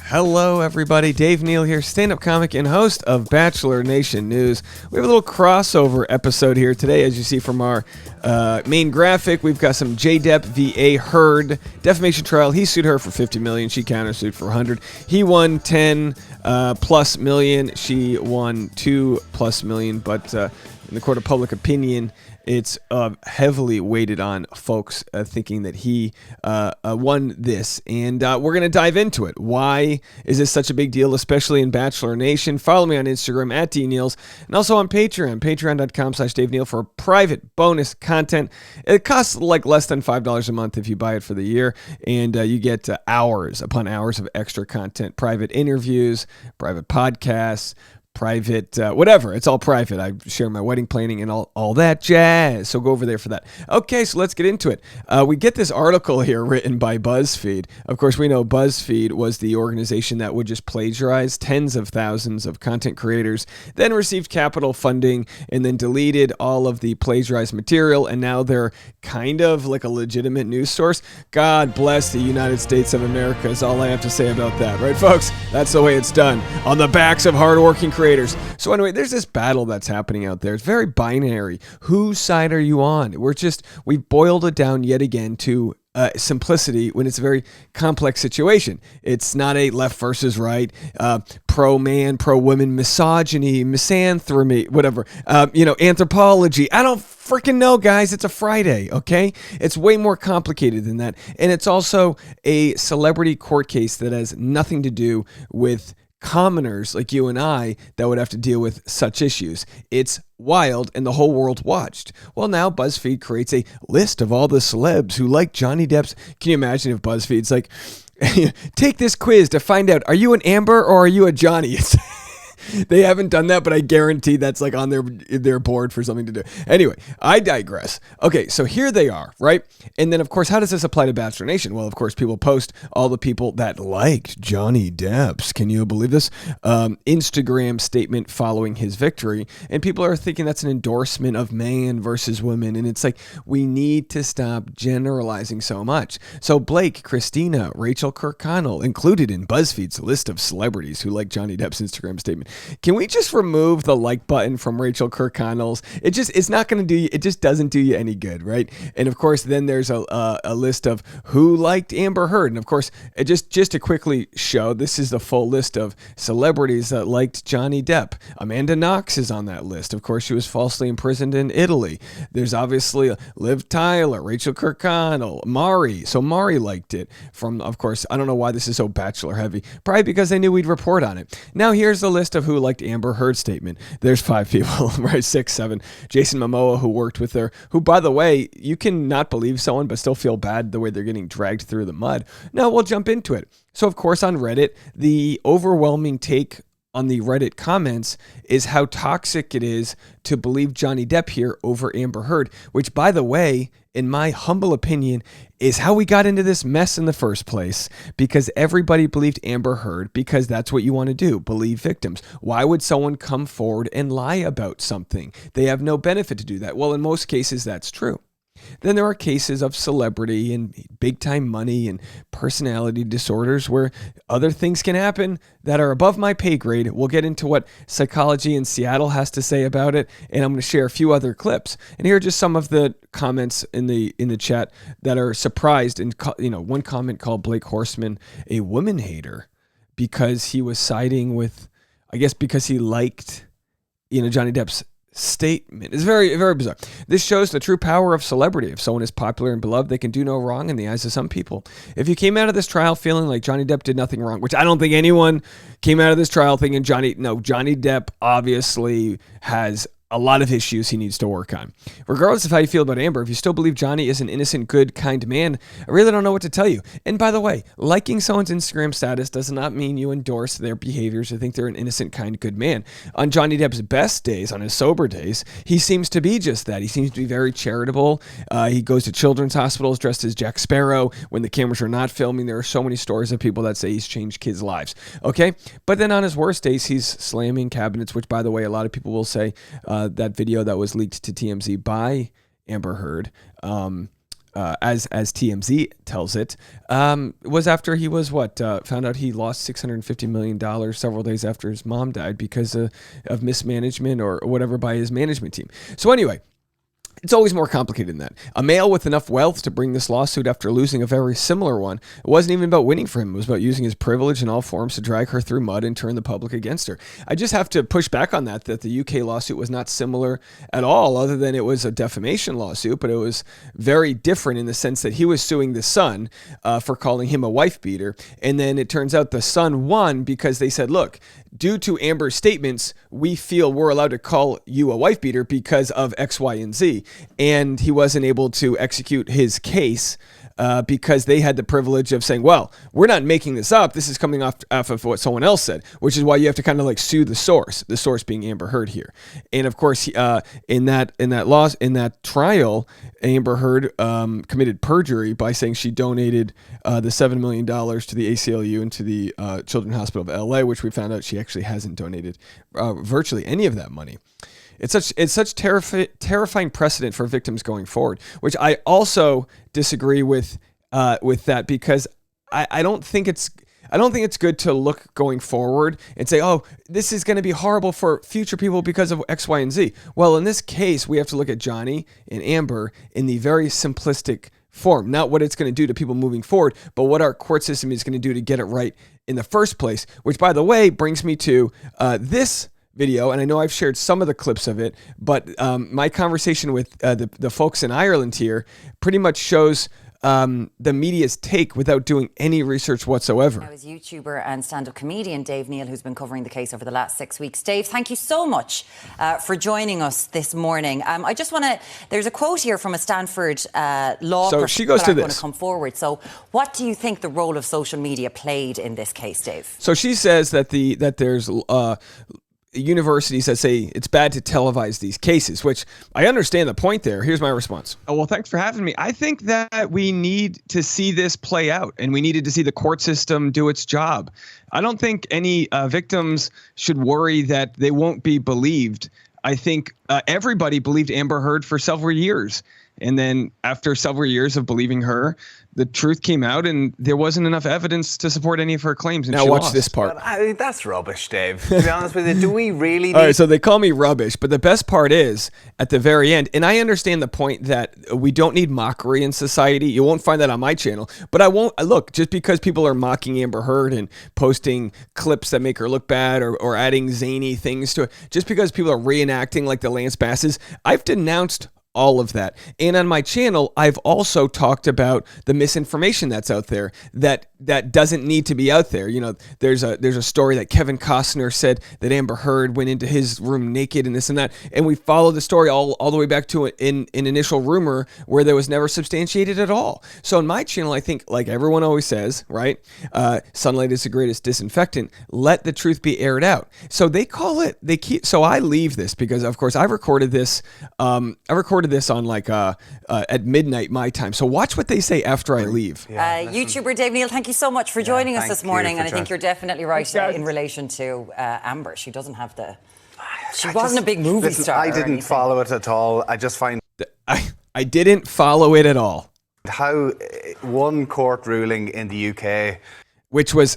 Hello, everybody. Dave Neal here, stand-up comic and host of Bachelor Nation News. We have a little crossover episode here today, as you see from our main graphic. We've got some Depp v. A. Heard defamation trial. He sued her for $50 million. She countersued for $100. He won $10+ million. She won $2+ million. But in the court of public opinion, it's heavily weighted on folks thinking that he won this. And we're going to dive into it. Why is this such a big deal, especially in Bachelor Nation? Follow me on Instagram at DNeals and also on Patreon, patreon.com/Dave Neal for private bonus content. It costs like less than $5 a month if you buy it for the year. And you get hours upon hours of extra content, private interviews, private podcasts, private, whatever. It's all private. I share my wedding planning and all that jazz. So go over there for that. Okay, so let's get into it. We get this article here written by BuzzFeed. Of course, we know BuzzFeed was the organization that would just plagiarize tens of thousands of content creators, then received capital funding, and then deleted all of the plagiarized material. And now they're kind of like a legitimate news source. God bless the United States of America is all I have to say about that. Right, folks? That's the way it's done. On the backs of hardworking creators. So anyway, there's this battle that's happening out there. It's very binary. Whose side are you on? We've boiled it down yet again to simplicity when it's a very complex situation. It's not a left versus right, pro-man, pro-women, misogyny, misanthropy, whatever, anthropology. I don't freaking know, guys. It's a Friday, okay? It's way more complicated than that. And it's also a celebrity court case that has nothing to do with commoners like you and I that would have to deal with such issues. It's wild, and the whole world watched. Well, now BuzzFeed creates a list of all the celebs who like Johnny Depp's. Can you imagine if BuzzFeed's like, take this quiz to find out, are you an Amber or are you a Johnny? They haven't done that, but I guarantee that's like on their board for something to do. Anyway, I digress. Okay, so here they are, right? And then, of course, how does this apply to Bachelor Nation? Well, of course, people post all the people that liked Johnny Depp's, can you believe this, Instagram statement following his victory. And people are thinking that's an endorsement of man versus woman. And it's like, we need to stop generalizing so much. So Blake, Christina, Rachel Kirkconnell included in BuzzFeed's list of celebrities who like Johnny Depp's Instagram statement. Can we just remove the like button from Rachel Kirkconnell's? It's not going to do you, it just doesn't do you any good, right? And of course, then there's a list of who liked Amber Heard. And of course, just to quickly show, this is the full list of celebrities that liked Johnny Depp. Amanda Knox is on that list. Of course, she was falsely imprisoned in Italy. There's obviously Liv Tyler, Rachel Kirkconnell, Mari. So Mari liked it from, of course, I don't know why this is so Bachelor heavy. Probably because they knew we'd report on it. Now here's the list of who liked Amber Heard's statement. There's 5 people, right? 6, 7. Jason Momoa, who worked with her, who, by the way, you can not believe someone but still feel bad the way they're getting dragged through the mud. Now we'll jump into it. So, of course, on Reddit, the overwhelming take on the Reddit comments is how toxic it is to believe Johnny Depp here over Amber Heard, which, by the way, in my humble opinion, is how we got into this mess in the first place, because everybody believed Amber Heard because that's what you want to do, believe victims. Why would someone come forward and lie about something? They have no benefit to do that. Well, in most cases, that's true. Then there are cases of celebrity and big time money and personality disorders where other things can happen that are above my pay grade. We'll get into what Psychology in Seattle has to say about it, and I'm going to share a few other clips. And here are just some of the comments in the chat that are surprised. And one comment called Blake Horseman a woman hater because he was siding with, I guess, because he liked, Johnny Depp's statement. It's very, very bizarre. This shows the true power of celebrity. If someone is popular and beloved, they can do no wrong in the eyes of some people. If you came out of this trial feeling like Johnny Depp did nothing wrong, which I don't think anyone came out of this trial thinking Johnny Depp obviously has a lot of issues he needs to work on. Regardless of how you feel about Amber, if you still believe Johnny is an innocent, good, kind man, I really don't know what to tell you. And by the way, liking someone's Instagram status does not mean you endorse their behaviors or think they're an innocent, kind, good man. On Johnny Depp's best days, on his sober days, he seems to be just that. He seems to be very charitable. He goes to children's hospitals dressed as Jack Sparrow when the cameras are not filming. There are so many stories of people that say he's changed kids' lives. Okay? But then on his worst days, he's slamming cabinets, which, by the way, a lot of people will say that video that was leaked to TMZ by Amber Heard as TMZ tells it, was after he was found out he lost $650 million several days after his mom died because of mismanagement or whatever by his management team. So anyway, it's always more complicated than that. A male with enough wealth to bring this lawsuit after losing a very similar one. It wasn't even about winning for him. It was about using his privilege in all forms to drag her through mud and turn the public against her. I just have to push back on that the UK lawsuit was not similar at all, other than it was a defamation lawsuit, but it was very different in the sense that he was suing the son for calling him a wife beater. And then it turns out the son won because they said, look, due to Amber's statements, we feel we're allowed to call you a wife beater because of X, Y, and Z. And he wasn't able to execute his case because they had the privilege of saying, well, we're not making this up. This is coming off of what someone else said, which is why you have to kind of like sue the source being Amber Heard here. And of course, in that trial, Amber Heard committed perjury by saying she donated the $7 million to the ACLU and to the Children's Hospital of LA, which we found out she actually hasn't donated virtually any of that money. It's such terrifying precedent for victims going forward, which I also disagree with that, because I don't think it's good to look going forward and say, oh, this is going to be horrible for future people because of X, Y, and Z. Well, in this case, we have to look at Johnny and Amber in the very simplistic form, not what it's going to do to people moving forward, but what our court system is going to do to get it right in the first place, which, by the way, brings me to this video, and I know I've shared some of the clips of it, but my conversation with the folks in Ireland here pretty much shows the media's take without doing any research whatsoever. Now, as YouTuber and stand-up comedian Dave Neal, who's been covering the case over the last 6 weeks. Dave, thank you so much for joining us this morning. I just want to, there's a quote here from a Stanford law So she goes to this. going to come forward. So what do you think the role of social media played in this case, Dave? So she says that there's universities that say it's bad to televise these cases, which I understand the point there. Here's my response. Oh, well, thanks for having me. I think that we need to see this play out, and we needed to see the court system do its job. I don't think any victims should worry that they won't be believed. I think everybody believed Amber Heard for several years. And then after several years of believing her, the truth came out and there wasn't enough evidence to support any of her claims. And now watch this part. That's rubbish, Dave. To be honest with you, do we really need... All right, so they call me rubbish, but the best part is at the very end, and I understand the point that we don't need mockery in society. You won't find that on my channel, but I won't. Look, just because people are mocking Amber Heard and posting clips that make her look bad or adding zany things to it, just because people are reenacting like the Lance Basses, I've denounced all of that. And on my channel, I've also talked about the misinformation that's out there that doesn't need to be out there. You know, there's a story that Kevin Costner said that Amber Heard went into his room naked and this and that. And we followed the story all the way back to an initial rumor where there was never substantiated at all. So on my channel, I think, like everyone always says, right? Sunlight is the greatest disinfectant. Let the truth be aired out. So so I leave this because, of course, I recorded this on like at midnight my time. So watch what they say after I leave. YouTuber Dave Neal, thank you so much for joining us this morning. And I think you're definitely right in relation to Amber. She doesn't have the... She wasn't a big movie star. I didn't follow it at all. I just find... I didn't follow it at all. How one court ruling in the UK... Which was,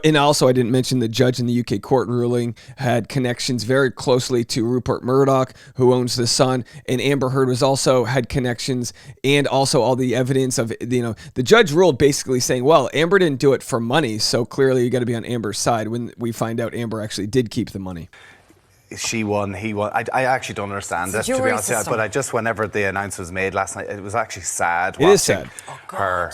and also I didn't mention the judge in the UK court ruling had connections very closely to Rupert Murdoch, who owns The Sun, and Amber Heard had connections, and also all the evidence of, the judge ruled basically saying, well, Amber didn't do it for money, so clearly you got to be on Amber's side when we find out Amber actually did keep the money. She won, he won. I actually don't understand it, to be honest. But I just, whenever the announcement was made last night, it was actually sad. It is sad. Her,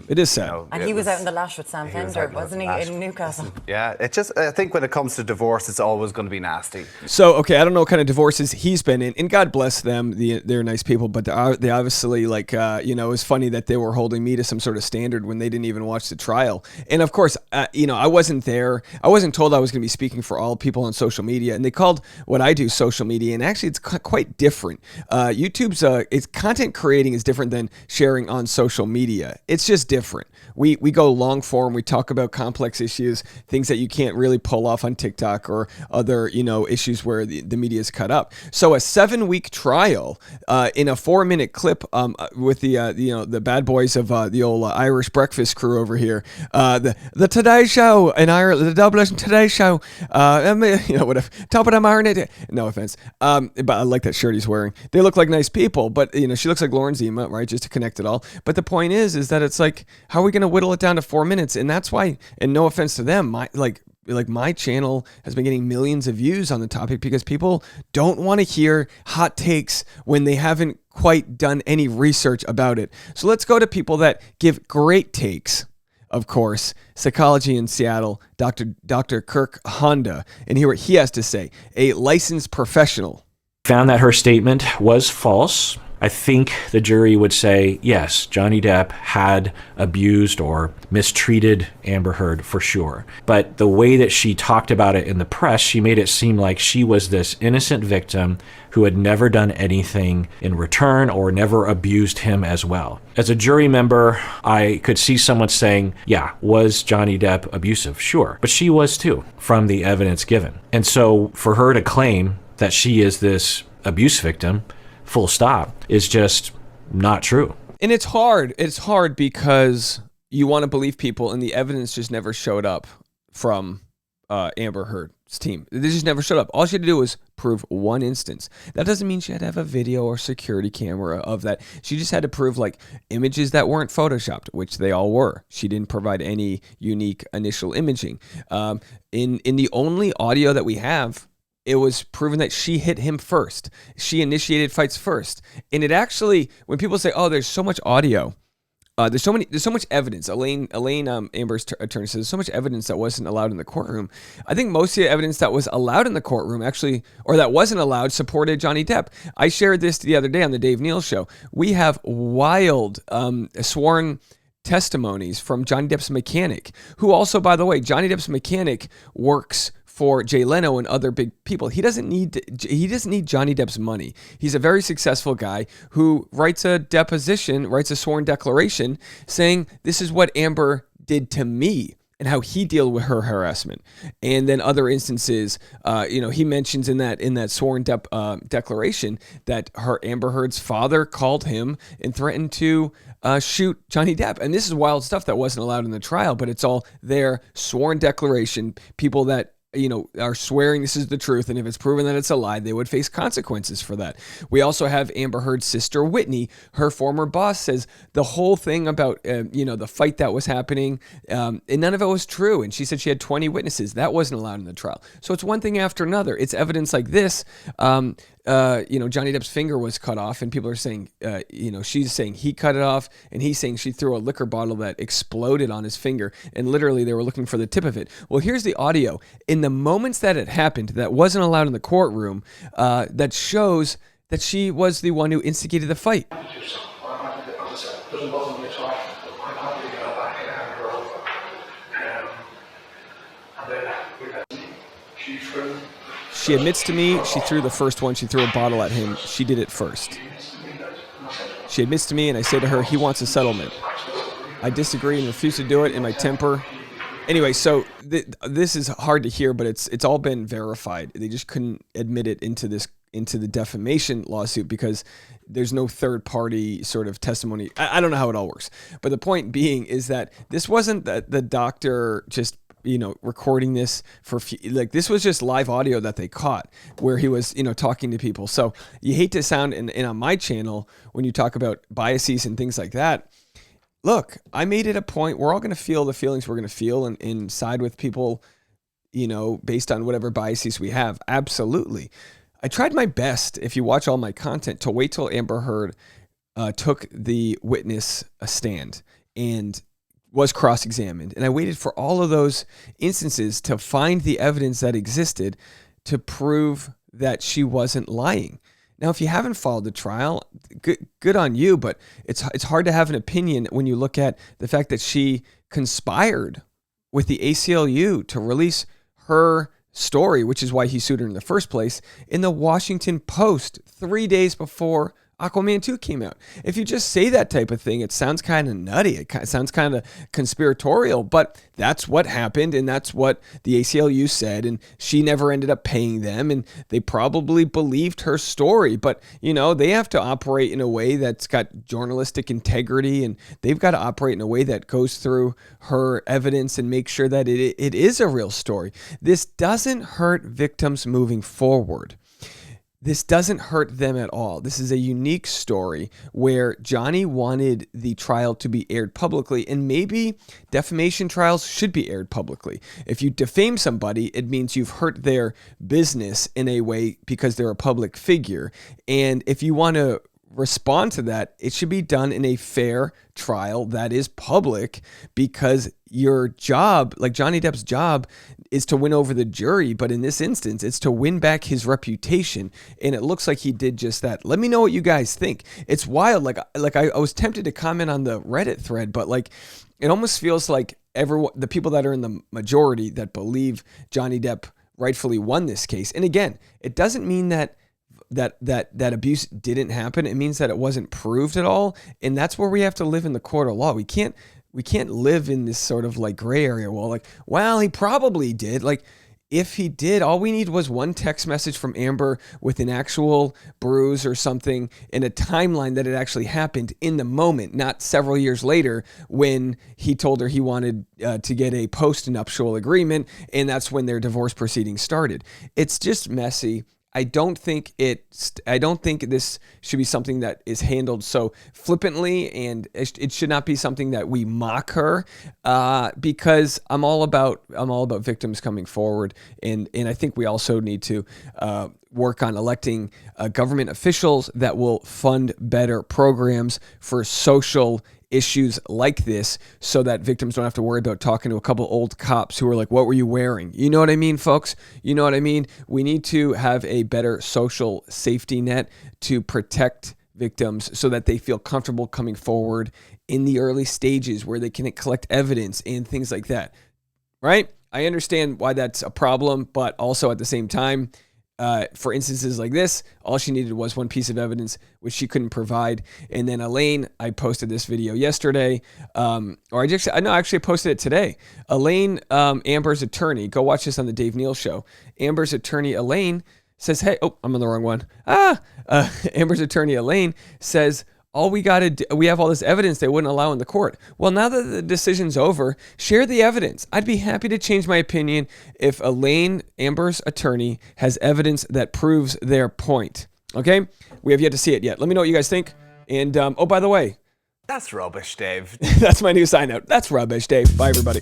it is sad. And he was out in the lash with Sam Fender, wasn't he, in Newcastle? Yeah, I think when it comes to divorce, it's always going to be nasty. So, okay, I don't know what kind of divorces he's been in, and God bless them. They're nice people, but they obviously, it was funny that they were holding me to some sort of standard when they didn't even watch the trial. And of course, I wasn't there. I wasn't told I was going to be speaking for all people on social media, and they called what I do social media, and actually it's quite different. YouTube's content creating is different than sharing on social media. It's just different. we go long form. We talk about complex issues, things that you can't really pull off on TikTok or other, issues where the media is cut up. So a 7-week trial in a 4-minute clip with the bad boys of the old Irish breakfast crew over here, the Today Show in Ireland, the Dublin Today Show, whatever, top of the morning. No offense, but I like that shirt he's wearing. They look like nice people, but she looks like Lauren Zima, right? Just to connect it all. But the point is that it's like, how are we going to whittle it down to 4 minutes? And that's why, and no offense to them, my channel has been getting millions of views on the topic because people don't want to hear hot takes when they haven't quite done any research about it. So let's go to people that give great takes. Of course, psychology in Seattle, Dr. Kirk Honda, and hear what he has to say, a licensed professional. Found that her statement was false. I think the jury would say, yes, Johnny Depp had abused or mistreated Amber Heard for sure. But the way that she talked about it in the press, she made it seem like she was this innocent victim who had never done anything in return or never abused him as well. As a jury member, I could see someone saying, yeah, was Johnny Depp abusive? Sure. But she was too, from the evidence given. And so for her to claim that she is this abuse victim, full stop, is just not true. And it's hard. It's hard because you want to believe people and the evidence just never showed up from Amber Heard's team. They just never showed up. All she had to do was prove one instance. That doesn't mean she had to have a video or security camera of that. She just had to prove images that weren't photoshopped, which they all were. She didn't provide any unique initial imaging. In the only audio that we have, it was proven that she hit him first. She initiated fights first. And it actually, when people say, oh, there's so much audio, there's so much evidence. Elaine, Amber's attorney says there's so much evidence that wasn't allowed in the courtroom. I think most of the evidence that was allowed in the courtroom actually, or that wasn't allowed, supported Johnny Depp. I shared this the other day on the Dave Neal show. We have wild sworn testimonies from Johnny Depp's mechanic, who also, by the way, Johnny Depp's mechanic works for Jay Leno and other big people. He doesn't need Johnny Depp's money. He's a very successful guy who writes a sworn declaration saying, this is what Amber did to me and how he dealt with her harassment. And then other instances, he mentions in that sworn declaration that Amber Heard's father called him and threatened to shoot Johnny Depp. And this is wild stuff that wasn't allowed in the trial, but it's all their sworn declaration. People that are swearing this is the truth, and if it's proven that it's a lie, they would face consequences for that. We also have Amber Heard's sister, Whitney. Her former boss says the whole thing about, the fight that was happening, and none of it was true. And she said she had 20 witnesses. That wasn't allowed in the trial. So it's one thing after another. It's evidence like this. Johnny Depp's finger was cut off, and people are saying, she's saying he cut it off, and he's saying she threw a liquor bottle that exploded on his finger, and literally they were looking for the tip of it. Well, here's the audio. In the moments that it happened, that wasn't allowed in the courtroom, that shows that she was the one who instigated the fight. She admits to me she threw the first one. She threw a bottle at him. She did it first. She admits to me, and I say to her, he wants a settlement. I disagree and refuse to do it in my temper. Anyway, so this is hard to hear, but it's all been verified. They just couldn't admit it into the defamation lawsuit because there's no third party sort of testimony. I don't know how it all works. But the point being is that this wasn't the doctor just recording this this was just live audio that they caught where he was, talking to people. So you hate to sound, and on my channel, when you talk about biases and things like that, look, I made it a point. We're all going to feel the feelings we're going to feel and side with people, based on whatever biases we have. Absolutely. I tried my best, if you watch all my content, to wait till Amber Heard took the witness stand and was cross-examined. And I waited for all of those instances to find the evidence that existed to prove that she wasn't lying. Now, if you haven't followed the trial, good on you, but it's hard to have an opinion when you look at the fact that she conspired with the ACLU to release her story, which is why he sued her in the first place, in the Washington Post 3 days before Aquaman 2 came out. If you just say that type of thing, it sounds kind of nutty. It sounds kind of conspiratorial, but that's what happened, and that's what the ACLU said, and she never ended up paying them, and they probably believed her story. But, they have to operate in a way that's got journalistic integrity, and they've got to operate in a way that goes through her evidence and make sure that it is a real story. This doesn't hurt victims moving forward. This doesn't hurt them at all. This is a unique story where Johnny wanted the trial to be aired publicly, and maybe defamation trials should be aired publicly. If you defame somebody, it means you've hurt their business in a way because they're a public figure. And if you want to respond to that, it should be done in a fair trial that is public, because your job, like Johnny Depp's job, is to win over the jury, but in this instance, it's to win back his reputation, and it looks like he did just that. Let me know what you guys think. It's wild. Like I was tempted to comment on the Reddit thread, but it almost feels like the people that are in the majority that believe Johnny Depp rightfully won this case. And again, it doesn't mean that abuse didn't happen. It means that it wasn't proved at all, and that's where we have to live in the court of law. We can't live in this sort of gray area. Well, he probably did. If he did, all we need was one text message from Amber with an actual bruise or something in a timeline that it actually happened in the moment, not several years later when he told her he wanted to get a post-nuptial agreement, and that's when their divorce proceedings started. It's just messy. I don't think this should be something that is handled so flippantly, and it should not be something that we mock her, because I'm all about victims coming forward, and I think we also need to work on electing government officials that will fund better programs for social issues like this, so that victims don't have to worry about talking to a couple old cops who are like, what were you wearing? You know what I mean, folks? You know what I mean? We need to have a better social safety net to protect victims so that they feel comfortable coming forward in the early stages where they can collect evidence and things like that, right? I understand why that's a problem, but also at the same time, for instances like this, all she needed was one piece of evidence, which she couldn't provide. And then Elaine, I posted this video yesterday, actually I posted it today. Elaine, Amber's attorney, go watch this on the Dave Neal show. Amber's attorney, Elaine, says, hey, I'm on the wrong one. Amber's attorney, Elaine, says, we have all this evidence they wouldn't allow in the court. Well, now that the decision's over, share the evidence. I'd be happy to change my opinion if Elaine, Amber's attorney, has evidence that proves their point. Okay? We have yet to see it yet. Let me know what you guys think. And, by the way. That's rubbish, Dave. That's my new sign out. That's rubbish, Dave. Bye, everybody.